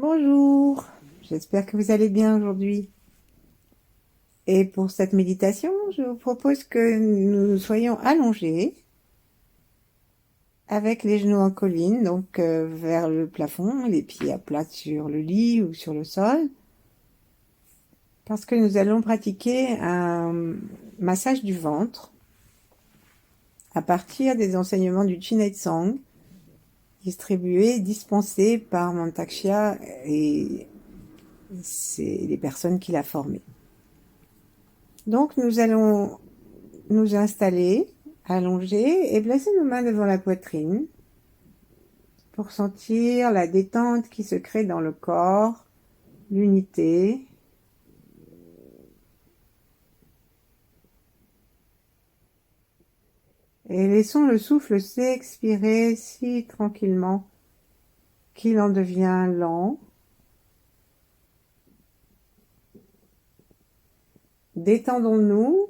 Bonjour, j'espère que vous allez bien aujourd'hui. Et pour cette méditation, je vous propose que nous soyons allongés avec les genoux en colline, donc vers le plafond, les pieds à plat sur le lit ou sur le sol, parce que nous allons pratiquer un massage du ventre à partir des enseignements du Chin Tsang, dispensés par Mantak Chia et c'est les personnes qui l'a formé. Donc nous allons nous installer, allongés et placer nos mains devant la poitrine pour sentir la détente qui se crée dans le corps, l'unité. Et laissons le souffle s'expirer si tranquillement qu'il en devient lent. Détendons-nous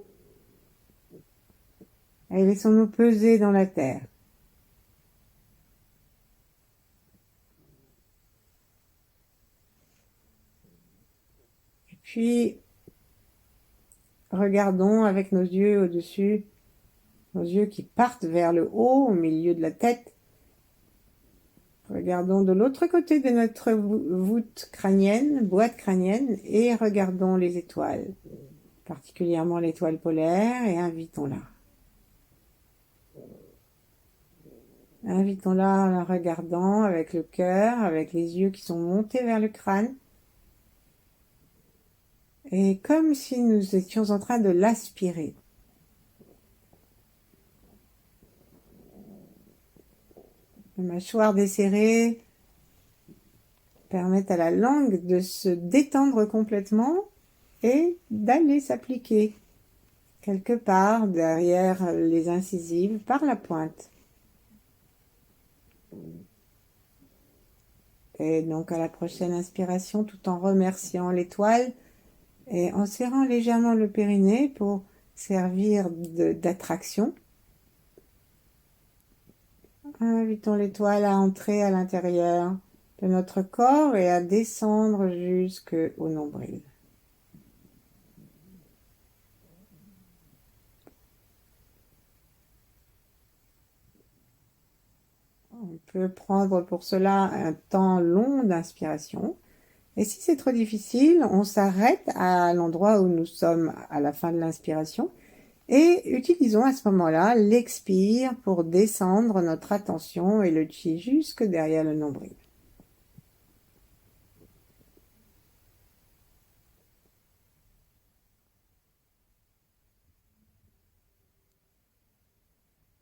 et laissons-nous peser dans la terre. Et puis, regardons avec nos yeux au-dessus, nos yeux qui partent vers le haut, au milieu de la tête. Regardons de l'autre côté de notre voûte crânienne, boîte crânienne, et regardons les étoiles, particulièrement l'étoile polaire, et invitons-la. Invitons-la en la regardant avec le cœur, avec les yeux qui sont montés vers le crâne, et comme si nous étions en train de l'aspirer. Les mâchoires desserrées permettent à la langue de se détendre complètement et d'aller s'appliquer quelque part derrière les incisives par la pointe. Et donc à la prochaine inspiration, tout en remerciant l'étoile et en serrant légèrement le périnée pour servir d'attraction. Invitons l'étoile à entrer à l'intérieur de notre corps et à descendre jusqu'au nombril. On peut prendre pour cela un temps long d'inspiration. Et si c'est trop difficile, on s'arrête à l'endroit où nous sommes à la fin de l'inspiration et utilisons à ce moment-là l'expire pour descendre notre attention et le chi jusque derrière le nombril.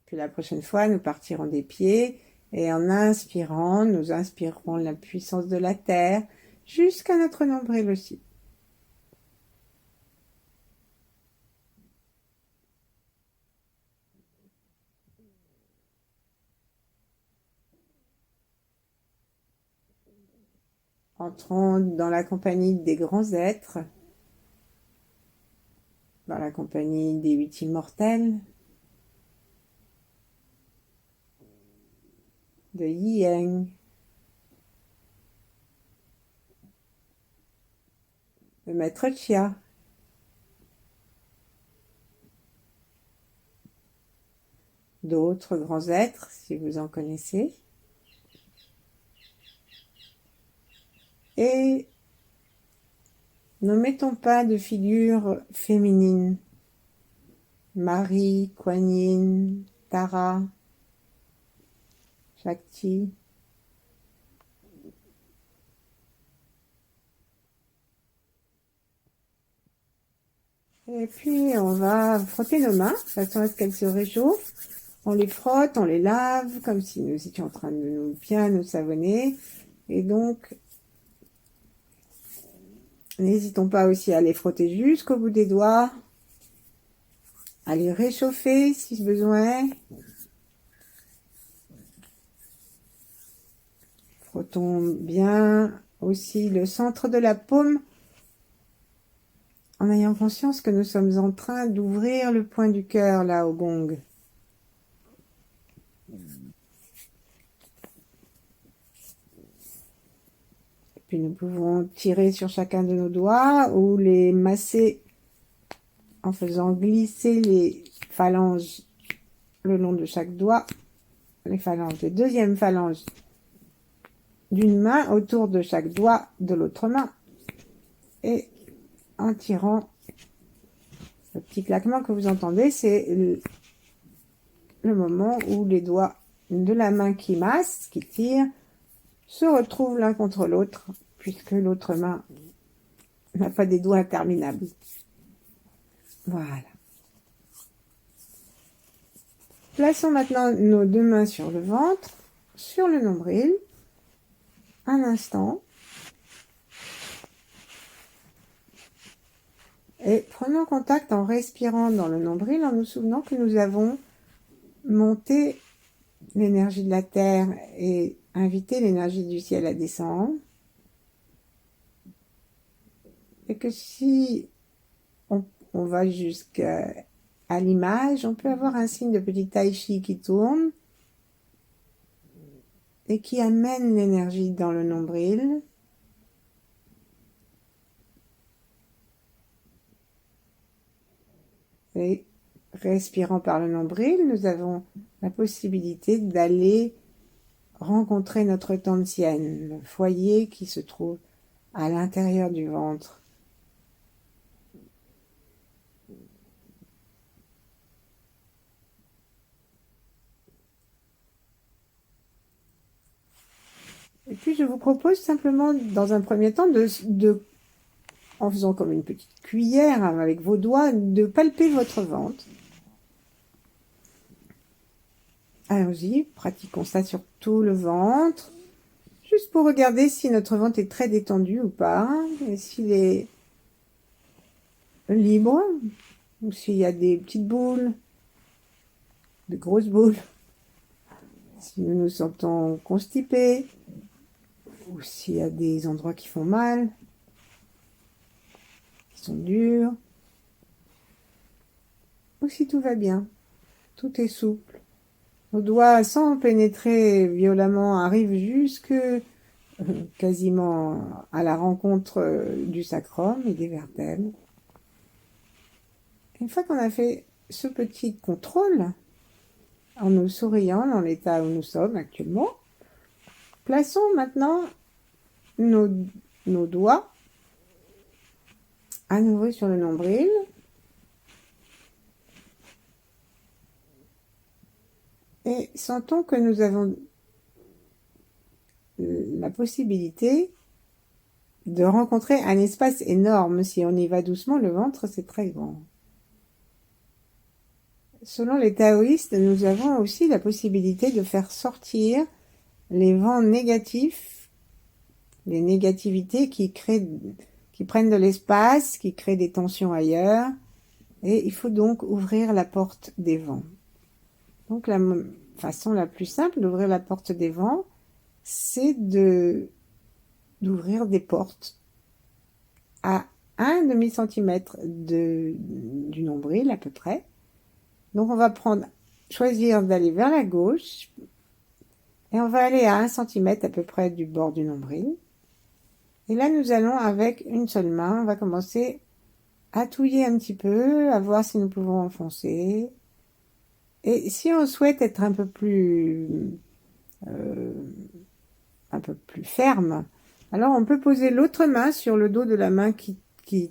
Puis la prochaine fois, nous partirons des pieds et en inspirant, nous inspirerons la puissance de la terre jusqu'à notre nombril aussi. Entrons dans la compagnie des grands êtres, dans la compagnie des 8 immortels, de Yi Yang, de Maître Chia, d'autres grands êtres, si vous en connaissez. Et ne mettons pas de figure féminine. Marie, Kuan Yin, Tara, Shakti. Et puis on va frotter nos mains, de façon à ce qu'elles se réchauffent. On les frotte, on les lave, comme si nous étions en train de bien nous savonner. Et donc, n'hésitons pas aussi à les frotter jusqu'au bout des doigts, à les réchauffer si besoin. Frottons bien aussi le centre de la paume en ayant conscience que nous sommes en train d'ouvrir le point du cœur là au gong. Puis nous pouvons tirer sur chacun de nos doigts ou les masser en faisant glisser les phalanges le long de chaque doigt, les phalanges, les deuxièmes phalanges d'une main autour de chaque doigt de l'autre main. Et en tirant, le petit claquement que vous entendez, c'est le moment où les doigts de la main qui masse, qui tire, se retrouvent l'un contre l'autre, puisque l'autre main n'a pas des doigts interminables. Voilà. Plaçons maintenant nos deux mains sur le ventre, sur le nombril, un instant. Et prenons contact en respirant dans le nombril, en nous souvenant que nous avons monté l'énergie de la terre et invité l'énergie du ciel à descendre. Et que si on va jusqu'à l'image, on peut avoir un signe de petit tai chi qui tourne et qui amène l'énergie dans le nombril. Et respirant par le nombril, nous avons la possibilité d'aller rencontrer notre Tantienne, le foyer qui se trouve à l'intérieur du ventre. Et puis je vous propose simplement, dans un premier temps, en faisant comme une petite cuillère avec vos doigts, de palper votre ventre. Allons-y, pratiquons ça sur tout le ventre, juste pour regarder si notre ventre est très détendu ou pas, et s'il est libre, ou s'il y a des petites boules, de grosses boules, si nous nous sentons constipés, ou s'il y a des endroits qui font mal, qui sont durs, ou si tout va bien, tout est souple. Nos doigts, sans pénétrer violemment, arrivent jusque quasiment à la rencontre du sacrum et des vertèbres. Une fois qu'on a fait ce petit contrôle, en nous souriant dans l'état où nous sommes actuellement, plaçons maintenant nos doigts à nouveau sur le nombril. Et sentons que nous avons la possibilité de rencontrer un espace énorme. Si on y va doucement, le ventre, c'est très grand. Selon les taoïstes, nous avons aussi la possibilité de faire sortir les vents négatifs, les négativités qui prennent de l'espace, qui créent des tensions ailleurs. Et il faut donc ouvrir la porte des vents. Donc la façon la plus simple d'ouvrir la porte des vents, c'est d'ouvrir des portes à 1/2 centimètre du nombril à peu près. Donc on va choisir d'aller vers la gauche et on va aller à 1 centimètre à peu près du bord du nombril. Et là nous allons avec une seule main, on va commencer à touiller un petit peu, à voir si nous pouvons enfoncer. Et si on souhaite être un peu plus ferme, alors on peut poser l'autre main sur le dos de la main qui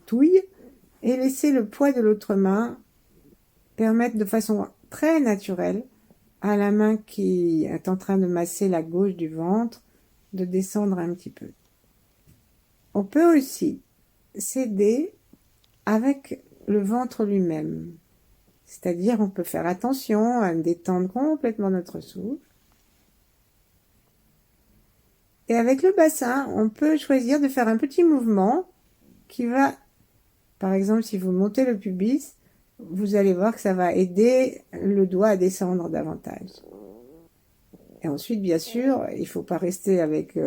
touille et laisser le poids de l'autre main permettre de façon très naturelle à la main qui est en train de masser la gauche du ventre de descendre un petit peu. On peut aussi s'aider avec le ventre lui-même. C'est-à-dire, on peut faire attention à détendre complètement notre souffle. Et avec le bassin, on peut choisir de faire un petit mouvement qui va, par exemple, si vous montez le pubis, vous allez voir que ça va aider le doigt à descendre davantage. Et ensuite, bien sûr, il ne faut pas rester avec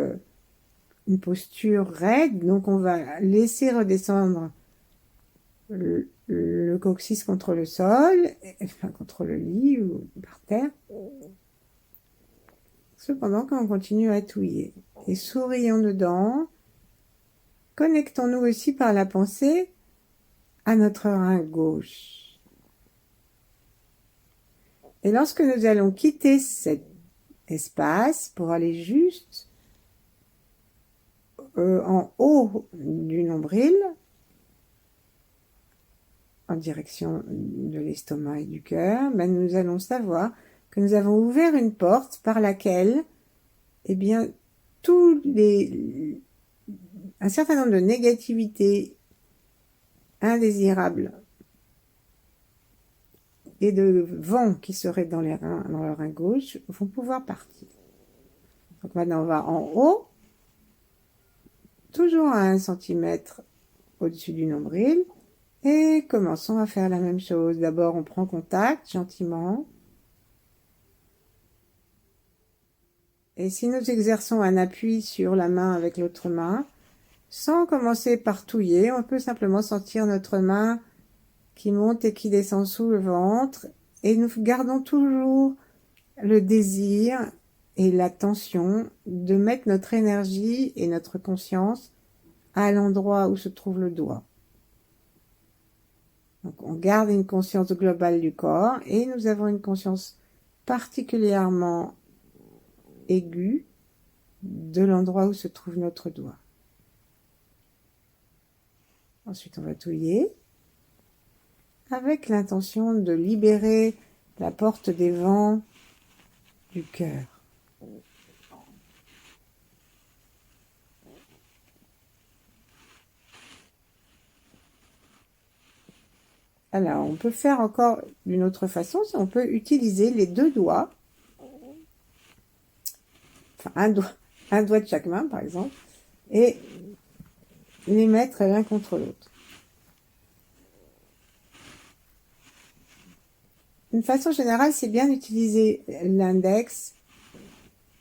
une posture raide, donc on va laisser redescendre le coccyx contre le sol, enfin contre le lit ou par terre. Cependant, quand on continue à touiller et sourions dedans, Connectons-nous aussi par la pensée à notre rein gauche. Et lorsque nous allons quitter cet espace pour aller juste en haut du nombril, en direction de l'estomac et du cœur, ben nous allons savoir que nous avons ouvert une porte par laquelle, eh bien, un certain nombre de négativités indésirables et de vents qui seraient dans le rein gauche vont pouvoir partir. Donc maintenant, on va en haut, toujours à 1 centimètre au-dessus du nombril, et commençons à faire la même chose. D'abord, on prend contact gentiment. Et si nous exerçons un appui sur la main avec l'autre main, sans commencer par touiller, on peut simplement sentir notre main qui monte et qui descend sous le ventre. Et nous gardons toujours le désir et la tension de mettre notre énergie et notre conscience à l'endroit où se trouve le doigt. Donc on garde une conscience globale du corps et nous avons une conscience particulièrement aiguë de l'endroit où se trouve notre doigt. Ensuite, on va touiller avec l'intention de libérer la porte des vents du cœur. Alors, on peut faire encore d'une autre façon, on peut utiliser les deux doigts, enfin un doigt de chaque main par exemple, et les mettre l'un contre l'autre. D'une façon générale, c'est bien d'utiliser l'index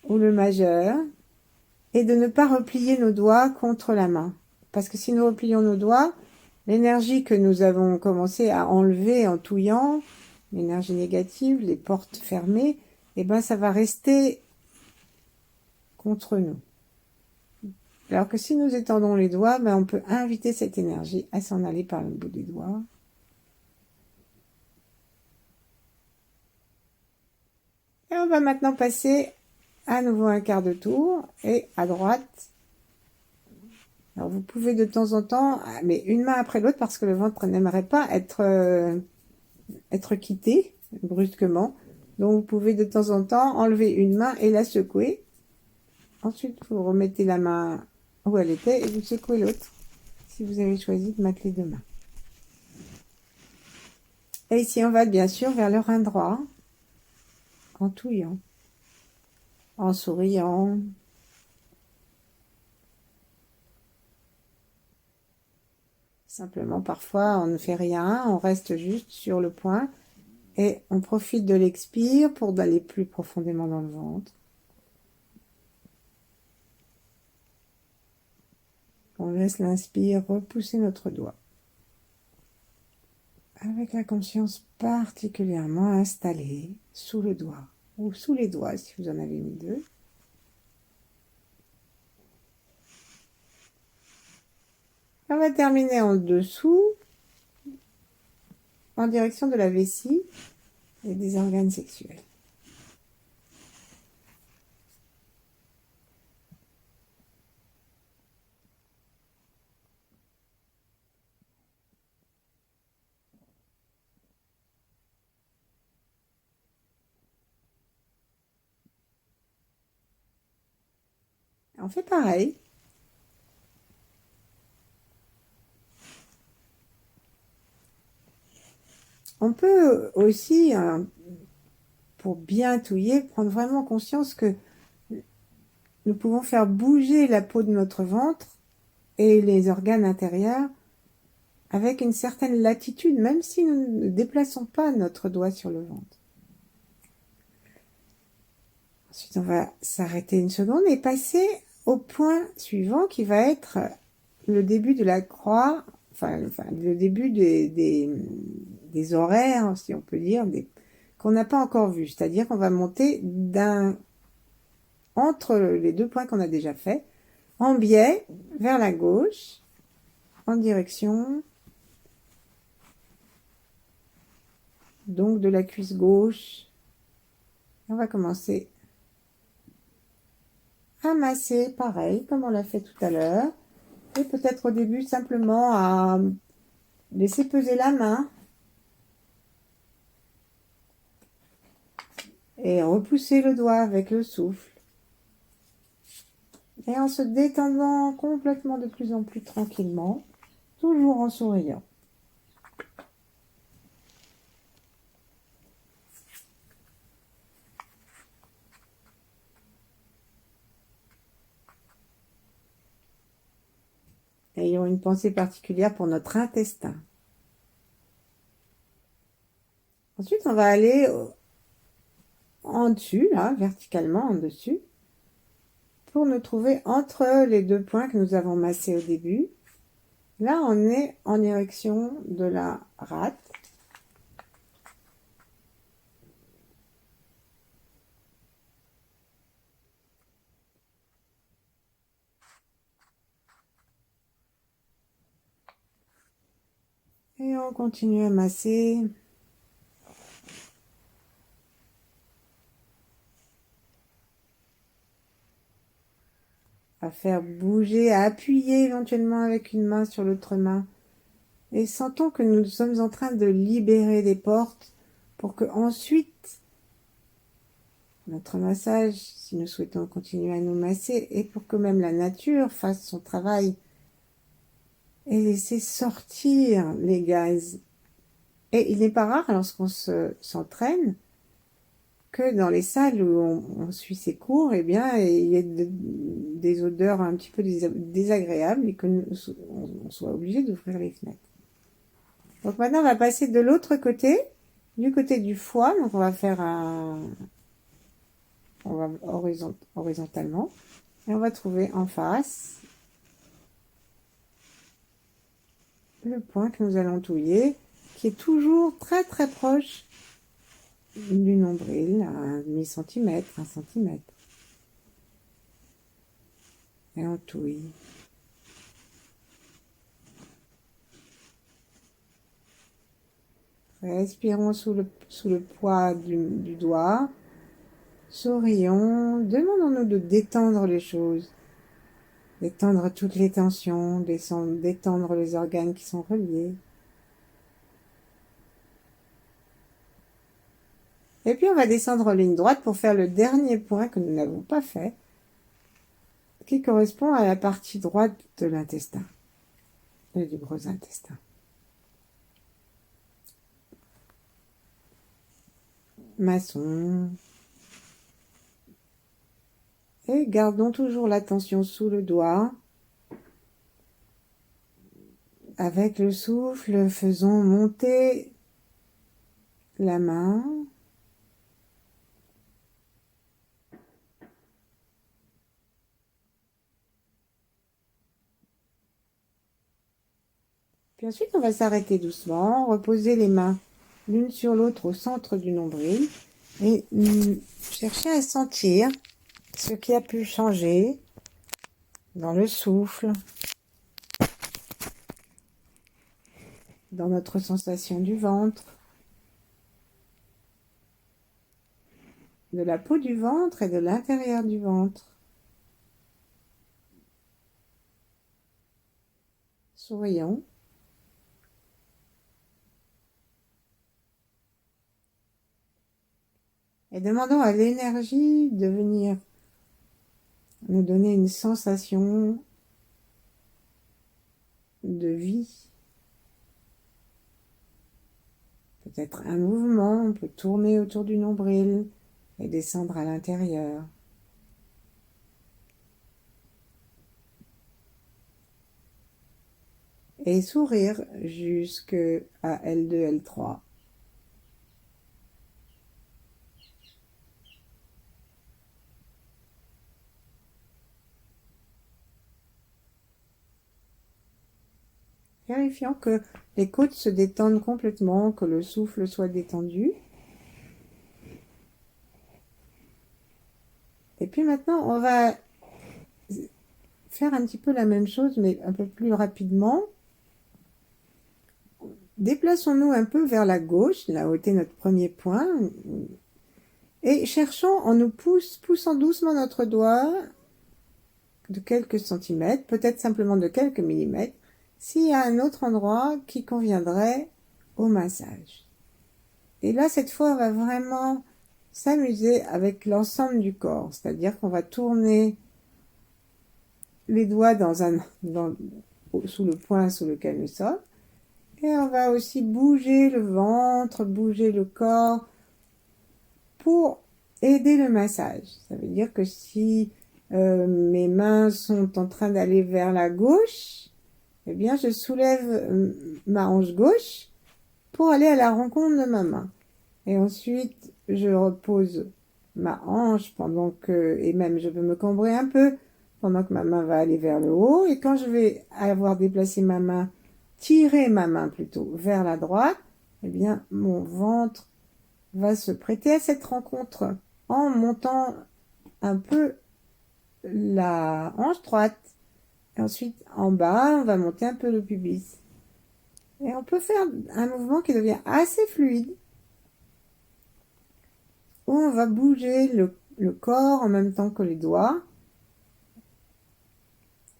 ou le majeur et de ne pas replier nos doigts contre la main. Parce que si nous replions nos doigts, l'énergie que nous avons commencé à enlever en touillant, l'énergie négative, les portes fermées, eh ben ça va rester contre nous. Alors que si nous étendons les doigts, ben on peut inviter cette énergie à s'en aller par le bout des doigts. Et on va maintenant passer à nouveau un quart de tour et à droite. Alors vous pouvez de temps en temps, mais une main après l'autre parce que le ventre n'aimerait pas être quitté brusquement. Donc vous pouvez de temps en temps enlever une main et la secouer. Ensuite vous remettez la main où elle était et vous secouez l'autre si vous avez choisi de mettre les deux mains. Et ici on va bien sûr vers le rein droit en touillant, en souriant. Simplement, parfois, on ne fait rien, on reste juste sur le point et on profite de l'expire pour aller plus profondément dans le ventre. On laisse l'inspire repousser notre doigt. Avec la conscience particulièrement installée sous le doigt ou sous les doigts si vous en avez mis deux. On va terminer en dessous, en direction de la vessie et des organes sexuels. On fait pareil. On peut aussi, pour bien touiller, prendre vraiment conscience que nous pouvons faire bouger la peau de notre ventre et les organes intérieurs avec une certaine latitude, même si nous ne déplaçons pas notre doigt sur le ventre. Ensuite, on va s'arrêter une seconde et passer au point suivant qui va être le début de la croix, enfin le début des horaires, si on peut dire, qu'on n'a pas encore vu. C'est-à-dire qu'on va monter entre les deux points qu'on a déjà fait, en biais vers la gauche, en direction donc de la cuisse gauche. On va commencer à masser pareil comme on l'a fait tout à l'heure, et peut-être au début simplement à laisser peser la main et repousser le doigt avec le souffle, et en se détendant complètement de plus en plus tranquillement, toujours en souriant. Ayons une pensée particulière pour notre intestin. Ensuite, on va aller en dessus, là, verticalement en dessus, pour nous trouver entre les deux points que nous avons massés au début. Là, on est en direction de la rate. Et on continue à masser. À faire bouger, à appuyer éventuellement avec une main sur l'autre main. Et sentons que nous sommes en train de libérer des portes pour que ensuite notre massage, si nous souhaitons continuer à nous masser, et pour que même la nature fasse son travail et laisser sortir les gaz. Et il n'est pas rare lorsqu'on s'entraîne que dans les salles où on suit ses cours, eh bien, il y a des odeurs un petit peu désagréables et que on soit obligé d'ouvrir les fenêtres. Donc maintenant, on va passer de l'autre côté, du côté du foie. Donc on va faire on va horizontalement, et on va trouver en face le point que nous allons touiller, qui est toujours très très proche du nombril, à un demi-centimètre, 1 centimètre. Et on touille. Respirons sous le poids du doigt. Sourions. Demandons-nous de détendre les choses. Détendre toutes les tensions, détendre les organes qui sont reliés. Et puis on va descendre en ligne droite pour faire le dernier point que nous n'avons pas fait, qui correspond à la partie droite de l'intestin et du gros intestin. Massons. Et gardons toujours l'attention sous le doigt. Avec le souffle, faisons monter la main. Puis ensuite, on va s'arrêter doucement, reposer les mains l'une sur l'autre au centre du nombril et chercher à sentir ce qui a pu changer dans le souffle, dans notre sensation du ventre, de la peau du ventre et de l'intérieur du ventre. Sourions. Et demandons à l'énergie de venir nous donner une sensation de vie. Peut-être un mouvement, on peut tourner autour du nombril et descendre à l'intérieur. Et sourire jusqu'à L2, L3. Vérifions que les côtes se détendent complètement, que le souffle soit détendu. Et puis maintenant, on va faire un petit peu la même chose, mais un peu plus rapidement. déplaçons-nous un peu vers la gauche, là où était notre premier point, et cherchons en nous poussant doucement notre doigt de quelques centimètres, peut-être simplement de quelques millimètres, s'il y a un autre endroit qui conviendrait au massage. Et là, cette fois, on va vraiment s'amuser avec l'ensemble du corps, c'est-à-dire qu'on va tourner les doigts sous le point sous lequel nous sommes, et on va aussi bouger le ventre, bouger le corps pour aider le massage. Ça veut dire que si mes mains sont en train d'aller vers la gauche, eh bien je soulève ma hanche gauche pour aller à la rencontre de ma main. Et ensuite, je repose ma hanche et même je peux me cambrer un peu pendant que ma main va aller vers le haut. Et quand je vais avoir déplacé ma main, tirer ma main plutôt vers la droite, eh bien mon ventre va se prêter à cette rencontre en montant un peu la hanche droite. Et ensuite, en bas, on va monter un peu le pubis. Et on peut faire un mouvement qui devient assez fluide, où on va bouger le corps en même temps que les doigts.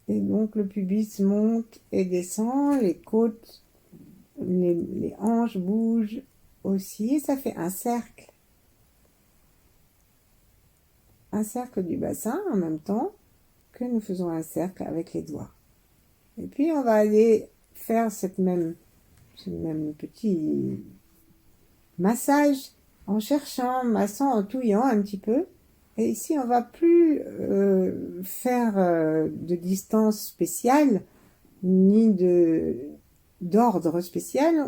Et donc le pubis monte et descend, les côtes, les hanches bougent aussi. Et ça fait un cercle du bassin en même temps que nous faisons un cercle avec les doigts. Et puis on va aller faire ce même petit massage en cherchant, massant, en touillant un petit peu. Et ici, on va plus faire de distance spéciale, ni d'ordre spécial.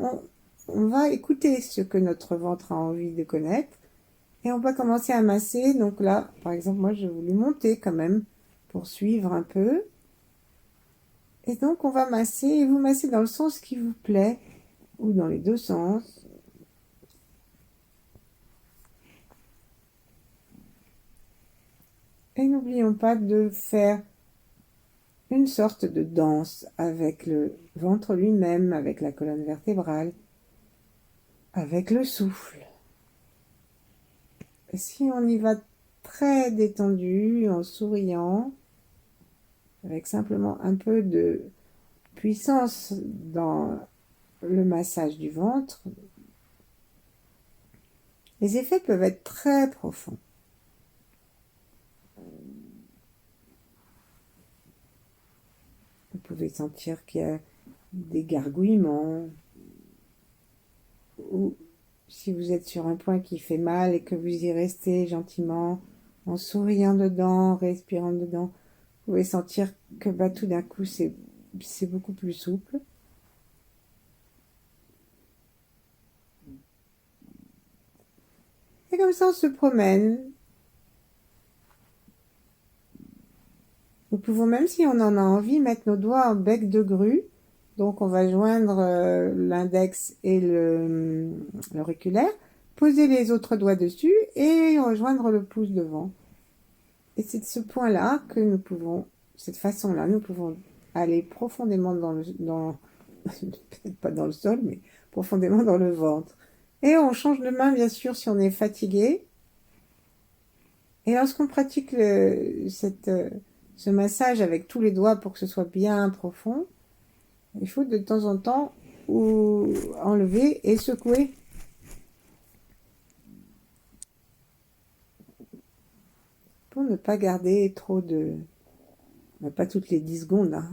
On va écouter ce que notre ventre a envie de connaître. Et on va commencer à masser. Donc là, par exemple, moi, j'ai voulu monter quand même pour suivre un peu. Et donc, on va masser, et vous massez dans le sens qui vous plaît, ou dans les deux sens. Et n'oublions pas de faire une sorte de danse avec le ventre lui-même, avec la colonne vertébrale, avec le souffle. Et si on y va très détendu, en souriant, avec simplement un peu de puissance dans le massage du ventre, les effets peuvent être très profonds. Vous pouvez sentir qu'il y a des gargouillements, ou si vous êtes sur un point qui fait mal et que vous y restez gentiment, en souriant dedans, en respirant dedans, vous pouvez sentir que tout d'un coup c'est beaucoup plus souple. Et comme ça on se promène. Nous pouvons même, si on en a envie, mettre nos doigts en bec de grue. Donc on va joindre l'index et l'auriculaire, poser les autres doigts dessus et rejoindre le pouce devant. Et c'est de ce point-là que nous pouvons, cette façon-là, nous pouvons aller profondément peut-être pas dans le sol, mais profondément dans le ventre. Et on change de main, bien sûr, si on est fatigué. Et lorsqu'on pratique ce massage avec tous les doigts pour que ce soit bien profond, il faut de temps en temps enlever et secouer. Pour ne pas garder trop de... Pas toutes les 10 secondes. Hein.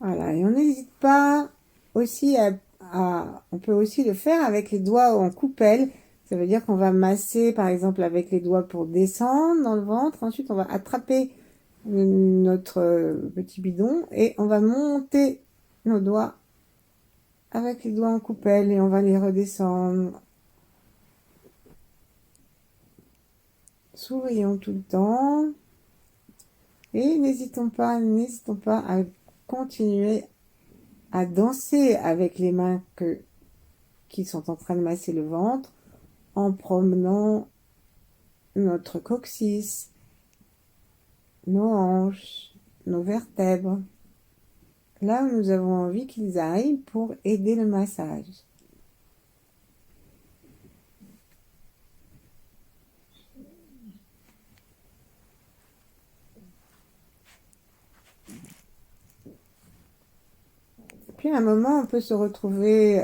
Voilà, et on n'hésite pas aussi on peut aussi le faire avec les doigts en coupelle. Ça veut dire qu'on va masser, par exemple, avec les doigts pour descendre dans le ventre. Ensuite, on va attraper notre petit bidon et on va monter nos doigts avec les doigts en coupelle et on va les redescendre. Sourions tout le temps. Et n'hésitons pas à continuer à danser avec les mains qui sont en train de masser le ventre en promenant notre coccyx, nos hanches, nos vertèbres, là où nous avons envie qu'ils aillent pour aider le massage. Puis à un moment, on peut se retrouver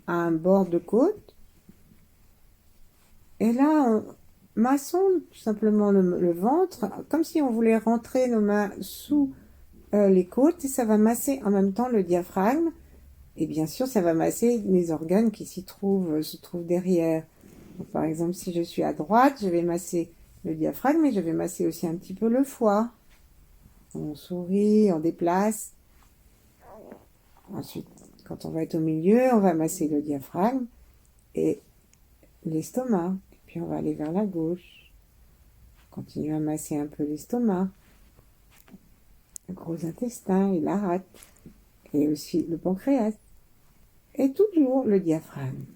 à un bord de côte. Et là, massons tout simplement le ventre, comme si on voulait rentrer nos mains sous les côtes. Et ça va masser en même temps le diaphragme. Et bien sûr, ça va masser les organes qui se trouvent derrière. Donc, par exemple, si je suis à droite, je vais masser le diaphragme, mais je vais masser aussi un petit peu le foie. On sourit, on déplace. Ensuite, quand on va être au milieu, on va masser le diaphragme et l'estomac. Et puis on va aller vers la gauche. Continue à masser un peu l'estomac, le gros intestin et la rate. Et aussi le pancréas. Et toujours le diaphragme.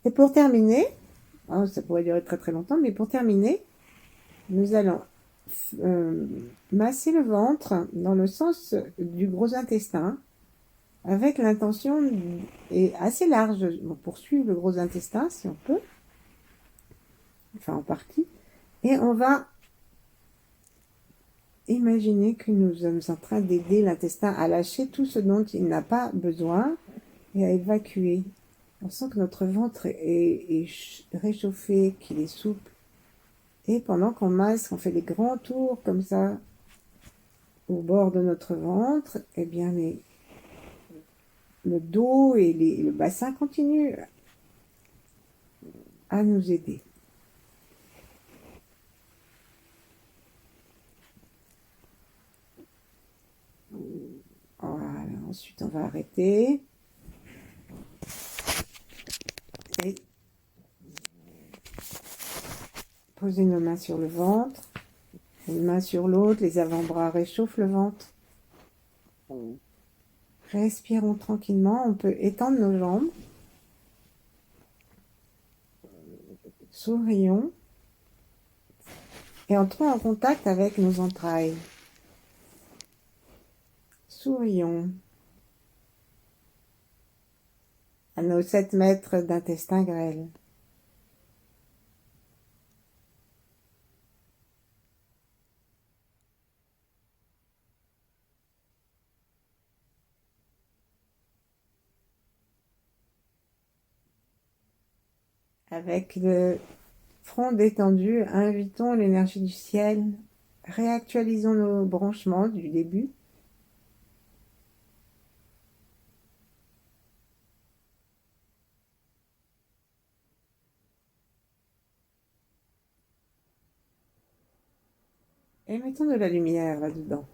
Et pour terminer, oh, ça pourrait durer très très longtemps, mais pour terminer, nous allons masser le ventre dans le sens du gros intestin avec l'intention et assez large de poursuivre le gros intestin si on peut, enfin en partie, et on va imaginer que nous sommes en train d'aider l'intestin à lâcher tout ce dont il n'a pas besoin et à évacuer. On sent que notre ventre est réchauffé, qu'il est souple. Et pendant qu'on masse, on fait des grands tours comme ça au bord de notre ventre, eh bien le dos et le bassin continuent à nous aider. Voilà, ensuite on va arrêter. Et poser nos mains sur le ventre, une main sur l'autre, les avant-bras réchauffent le ventre. Respirons tranquillement, on peut étendre nos jambes. Sourions et entrons en contact avec nos entrailles. Sourions à nos 7 mètres d'intestin grêle. Avec le front détendu, invitons l'énergie du ciel, réactualisons nos branchements du début. Et mettons de la lumière là-dedans.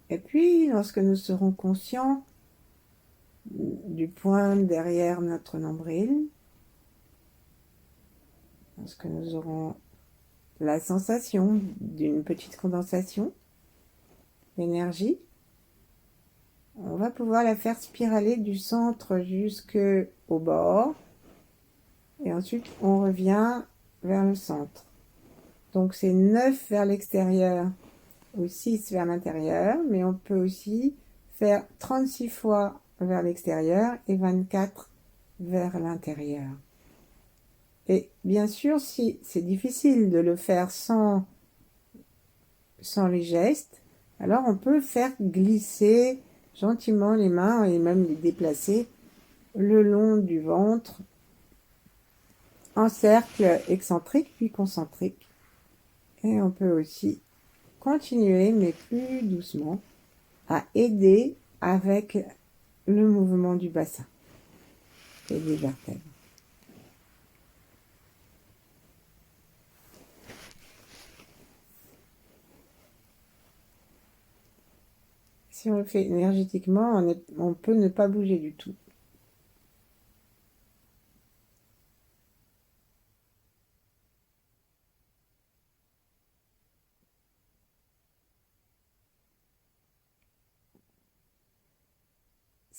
Et puis, lorsque nous serons conscients du point derrière notre nombril, lorsque nous aurons la sensation d'une petite condensation d'énergie, on va pouvoir la faire spiraler du centre jusqu'au bord. Et ensuite, on revient vers le centre. Donc, c'est 9 vers l'extérieur ou 6 vers l'intérieur. Mais on peut aussi faire 36 fois vers l'extérieur et 24 vers l'intérieur. Et bien sûr, si c'est difficile de le faire sans les gestes, alors on peut faire glisser gentiment les mains et même les déplacer le long du ventre en cercle excentrique puis concentrique. Et on peut aussi continuer, mais plus doucement, à aider avec le mouvement du bassin et des vertèbres. Si on le fait énergétiquement, on peut ne pas bouger du tout.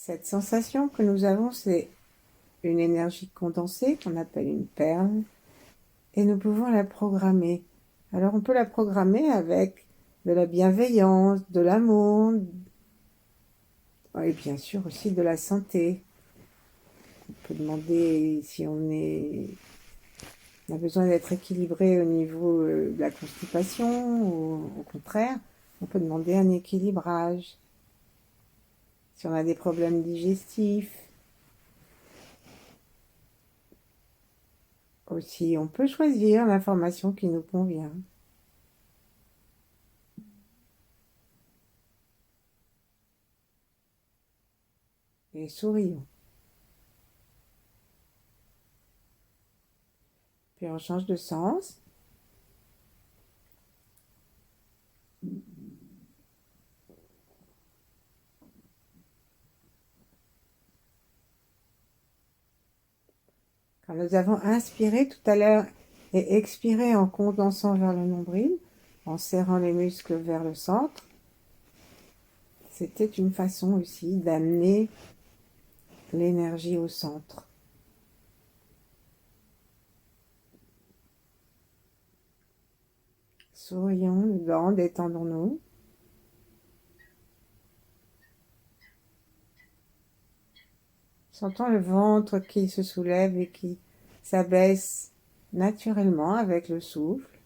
Cette sensation que nous avons, c'est une énergie condensée qu'on appelle une perle, et nous pouvons la programmer. Alors on peut la programmer avec de la bienveillance, de l'amour, et bien sûr aussi de la santé. On peut demander si on a besoin d'être équilibré au niveau de la constipation, ou au contraire, on peut demander un équilibrage. Si on a des problèmes digestifs, aussi, on peut choisir l'information qui nous convient. Et sourions. Puis on change de sens. Quand nous avons inspiré tout à l'heure et expiré en condensant vers le nombril, en serrant les muscles vers le centre, c'était une façon aussi d'amener l'énergie au centre. Sourions dedans, détendons-nous. Sentons le ventre qui se soulève et qui s'abaisse naturellement avec le souffle.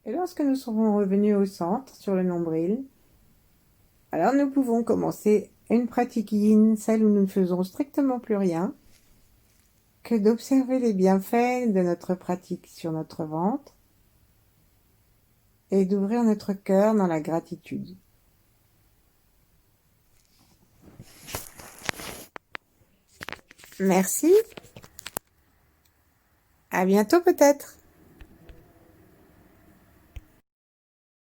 Et lorsque nous serons revenus au centre, sur le nombril, alors nous pouvons commencer une pratique yin, celle où nous ne faisons strictement plus rien que d'observer les bienfaits de notre pratique sur notre ventre et d'ouvrir notre cœur dans la gratitude. Merci. À bientôt peut-être.